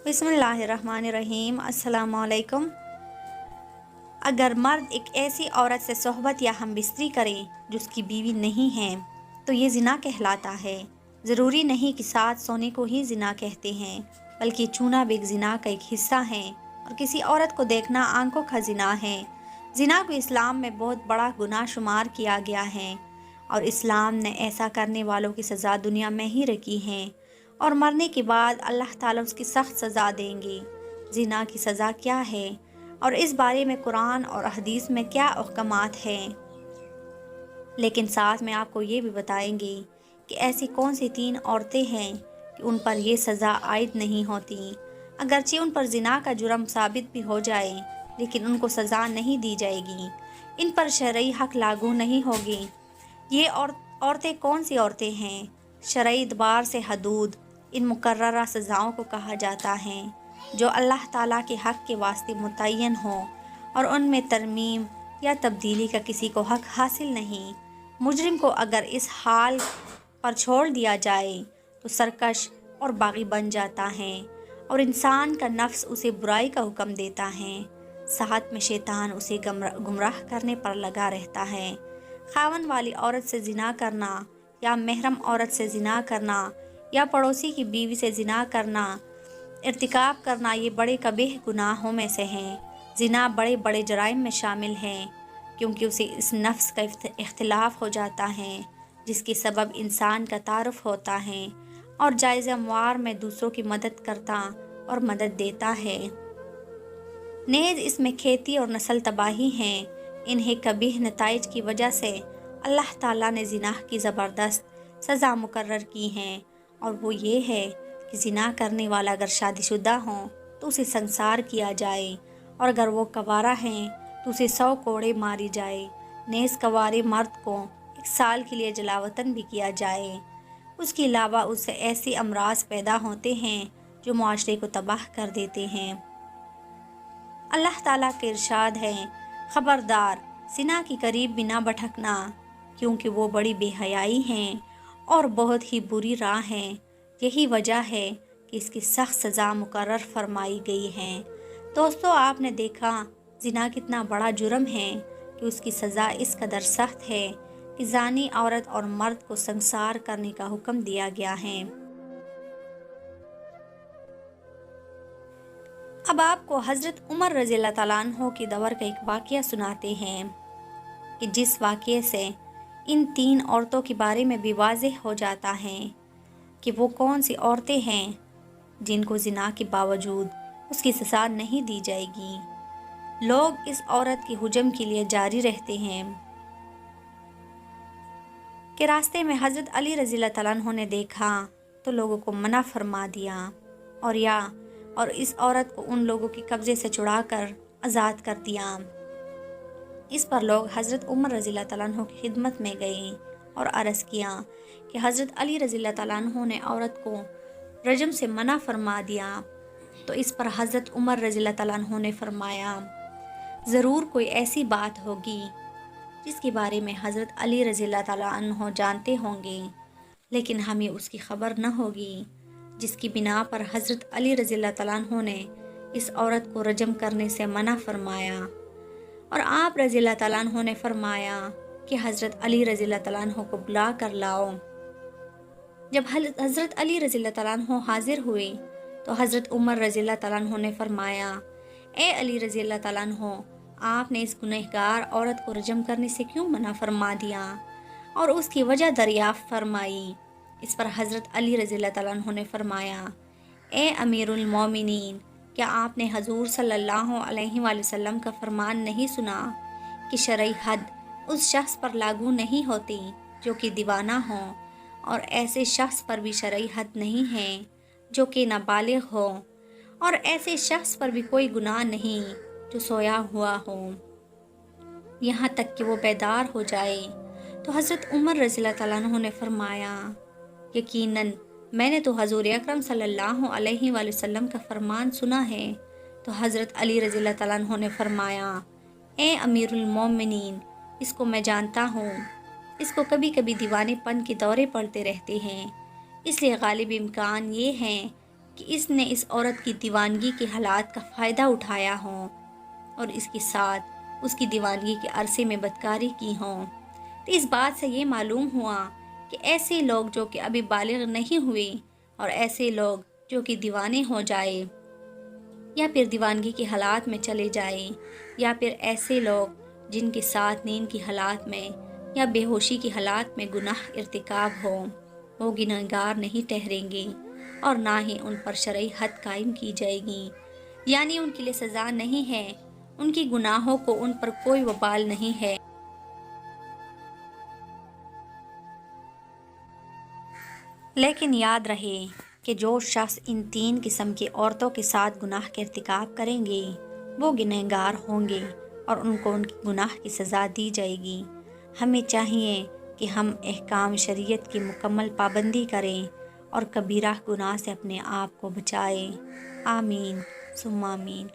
बिस्मिल्लाहिर्रहमानिर्रहीम। अस्सलाम वालेकुम। अगर मर्द एक ऐसी औरत से सोहबत या हमबिस्तरी करे जो उसकी बीवी नहीं है तो ये ज़िना कहलाता है। ज़रूरी नहीं कि साथ सोने को ही ज़िना कहते हैं, बल्कि चूना भी एक ज़िना का एक हिस्सा है और किसी औरत को देखना आंखों का ज़िना है। ज़िना को इस्लाम में बहुत बड़ा गुनाह शुमार किया गया है और इस्लाम ने ऐसा करने वालों की सज़ा दुनिया में ही रखी है और मरने के बाद अल्लाह ताला उसकी सख्त सज़ा देंगे। ज़िना की सज़ा क्या है और इस बारे में कुरान और हदीस में क्या अहकामात हैं, लेकिन साथ में आपको ये भी बताएंगे कि ऐसी कौन सी 3 औरतें हैं कि उन पर ये सज़ा आयद नहीं होती। अगरचे उन पर ज़िना का जुर्म साबित भी हो जाए लेकिन उनको सज़ा नहीं दी जाएगी, इन पर शरई हक लागू नहीं होगी। ये औरतें कौन सी औरतें हैं? शरई एतबार से हदूद इन मुकर्ररा सज़ाओं को कहा जाता है जो अल्लाह ताला के हक़ के वास्ते मुतय्यन हो और उनमें तरमीम या तब्दीली का किसी को हक़ हासिल नहीं। मुजरिम को अगर इस हाल पर छोड़ दिया जाए तो सरकश और बागी बन जाता है और इंसान का नफ्स उसे बुराई का हुक्म देता है, साथ में शैतान उसे गुमराह करने पर लगा रहता है। खावन वाली औरत से ज़िना करना या महरम औरत से ज़िना करना या पड़ोसी की बीवी से ज़िना करना, इर्तिकाब करना, ये बड़े कबीह गुनाहों में से हैं। ज़िना बड़े बड़े जराइम में शामिल हैं क्योंकि उसे इस नफ्स का इख्तिलाफ हो जाता है जिसके सबब इंसान का तारुफ होता है और जायज़ अमवार में दूसरों की मदद करता और मदद देता है। नेज़ इसमें खेती और नस्ल तबाही हैं। इन्हें कबीह नताइज की वजह से अल्लाह ताला ने ज़िना की ज़बरदस्त सज़ा मुकर्रर की हैं और वो ये है कि ज़िना करने वाला अगर शादीशुदा हो तो उसे संसार किया जाए और अगर वो कवारा हैं तो उसे 100 कोड़े मारी जाए। नेज़ कवारे मर्द को 1 साल के लिए जलावतन भी किया जाए। उसके अलावा उससे ऐसे अमराज पैदा होते हैं जो मुआशरे को तबाह कर देते हैं। अल्लाह ताला के इरशाद है, खबरदार ज़िना के करीब भी ना भटकना क्योंकि वो बड़ी बेहयाई हैं और बहुत ही बुरी राह है। यही वजह है कि इसकी सख्त सज़ा मुकर्रर फरमाई गई है। दोस्तों, आपने देखा ज़िना कितना बड़ा जुर्म है कि उसकी सज़ा इस कदर सख्त है कि ज़ानी औरत और मर्द को संसार करने का हुक्म दिया गया है। अब आपको हज़रत उमर रज़ियल्लाहु ताला अन्हो के दौर का एक वाक़या सुनाते हैं कि जिस वाक़ये से इन 3 औरतों के बारे में भी वाज़ेह हो जाता है कि वो कौन सी औरतें हैं जिनको ज़िना के बावजूद उसकी सज़ा नहीं दी जाएगी। लोग इस औरत के हुजम के लिए जारी रहते हैं कि रास्ते में हज़रत अली रज़ियल्लाहु ताला अन्हो ने देखा तो लोगों को मना फरमा दिया और इस औरत को उन लोगों के कब्ज़े से छुड़ाकर आज़ाद कर दिया। इस पर लोग हज़रत उमर रज़ियल्लाहु ताला अन्हो की खिदमत में गए और अर्ज़ किया कि हज़रत अली रज़ियल्लाहु ताला अन्हो ने औरत को रजम से मना फरमा दिया। तो इस पर हज़रत उमर रज़ियल्लाहु ताला अन्हो ने फरमाया, ज़रूर कोई ऐसी बात होगी जिसके बारे में हज़रत अली रज़ियल्लाहु ताला अन्हो जानते होंगे लेकिन हमें उसकी खबर न होगी, जिसकी बिना पर हज़रत अली रज़ियल्लाहु ताला अन्हो ने इस औरत को रजम करने से मना फरमाया। और आप रज़ियल्लाहु ताला अन्हो ने फरमाया कि हज़रत अली रज़ियल्लाहु ताला अन्हो को बुला कर लाओ। जब हज़रत अली रज़ियल्लाहु ताला अन्हो हाजिर हुए तो हज़रत उमर रज़ियल्लाहु ताला अन्हो ने फरमाया, ए अली रज़ियल्लाहु ताला अन्हो, आपने इस गुनहगार औरत को रजम करने से क्यों मना फरमा दिया और उसकी वजह दरियाफ़्त फरमाई। इस पर हज़रत अली रज़ियल्लाहु ताला अन्हो ने फरमाया, ए अमीरुल मोमिनीन, क्या आपने हजूर सल्लल्लाहु अलैहि वसल्लम का फरमान नहीं सुना कि शरई हद उस शख्स पर लागू नहीं होती जो कि दीवाना हो और ऐसे शख्स पर भी शरई हद नहीं है जो कि नाबालिग हो और ऐसे शख्स पर भी कोई गुनाह नहीं जो सोया हुआ हो यहाँ तक कि वो बेदार हो जाए। तो हज़रत उमर रज़ियल्लाहु ताला अन्हो ने फरमाया, यकीनन मैंने तो हजूर अकरम सल्लल्लाहु अलैहि वसल्लम का फरमान सुना है। तो हज़रत अली रज़ियल्लाहु ताला अन्हो ने फरमाया, ए अमीरुल मोमिनीन, इसको मैं जानता हूँ, इसको कभी कभी दीवानेपन के दौरे पड़ते रहते हैं, इसलिए गालिब इम्कान ये हैं کہ اس نے اس عورت کی دیوانگی کے حالات کا فائدہ اٹھایا ہو اور اس کے ساتھ اس کی دیوانگی کے عرصے میں بدکاری کی ہوں۔ تو اس بات سے یہ معلوم ہوا کہ ایسے لوگ جو کہ ابھی بالغ نہیں ہوئے اور ایسے لوگ جو کہ دیوانے ہو جائے یا پھر دیوانگی کے حالات میں چلے جائیں یا پھر ایسے لوگ جن کے ساتھ نیند کی حالات میں یا بے ہوشی کی حالات میں گناہ ارتکاب ہو، وہ گنہگار نہیں ٹھہریں گے اور نہ ہی ان پر شرعی حد قائم کی جائے گی، یعنی ان کے لیے سزا نہیں ہے، ان کی گناہوں کو ان پر کوئی وبال نہیں ہے۔ لیکن یاد رہے کہ جو شخص ان 3 قسم کی عورتوں کے ساتھ گناہ کے ارتکاب کریں گے وہ گنہگار ہوں گے اور ان کو ان کی گناہ کی سزا دی جائے گی۔ ہمیں چاہیے کہ ہم احکام شریعت کی مکمل پابندی کریں اور کبیرہ گناہ سے اپنے آپ کو بچائیں۔ آمین ثم آمین۔